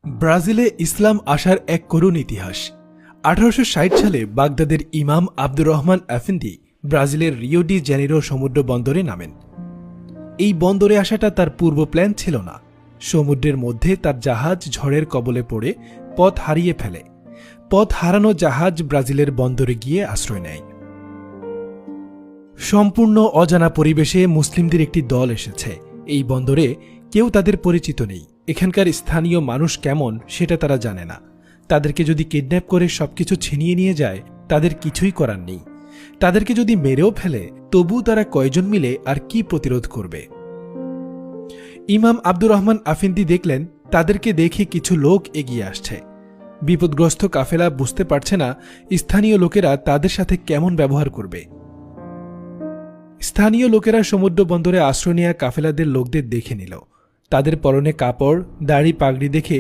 ব্রাজিলে ইসলাম আসার এক করুণ ইতিহাস। 1860 সালে বাগদাদের ইমাম আব্দুর রহমান আফেন্দি ব্রাজিলের রিও ডি জেনেরো সমুদ্র বন্দরে নামেন। এই বন্দরে আসাটা তার পূর্ব প্ল্যান ছিল না। সমুদ্রের মধ্যে তার জাহাজ ঝড়ের কবলে পড়ে পথ হারিয়ে ফেলে। পথ হারানো জাহাজ ব্রাজিলের বন্দরে গিয়ে আশ্রয় নেয়। সম্পূর্ণ অজানা পরিবেশে মুসলিমদের একটি দল এসেছে। এই বন্দরে কেউ তাদের পরিচিত নেই। এখানকার স্থানীয় মানুষ কেমন সেটা তারা জানে না। তাদেরকে যদি কিডন্যাপ করে সবকিছু ছিনিয়ে নিয়ে যায় তাদের কিছুই করার নেই। তাদেরকে যদি মেরেও ফেলে তবু তারা কয়জন মিলে আর কি প্রতিরোধ করবে। ইমাম আব্দুর রহমান আফেন্দি দেখলেন তাদেরকে দেখে কিছু লোক এগিয়ে আসছে। বিপদগ্রস্ত কাফেলা বুঝতে পারছে না স্থানীয় লোকেরা তাদের সাথে কেমন ব্যবহার করবে। স্থানীয় লোকেরা সমুদ্র বন্দরে আশ্রয় নেওয়া কাফেলাদের লোকদের দেখে নিল। তাদের পরনে কাপড়, দাড়ি, পাগড়ি দেখে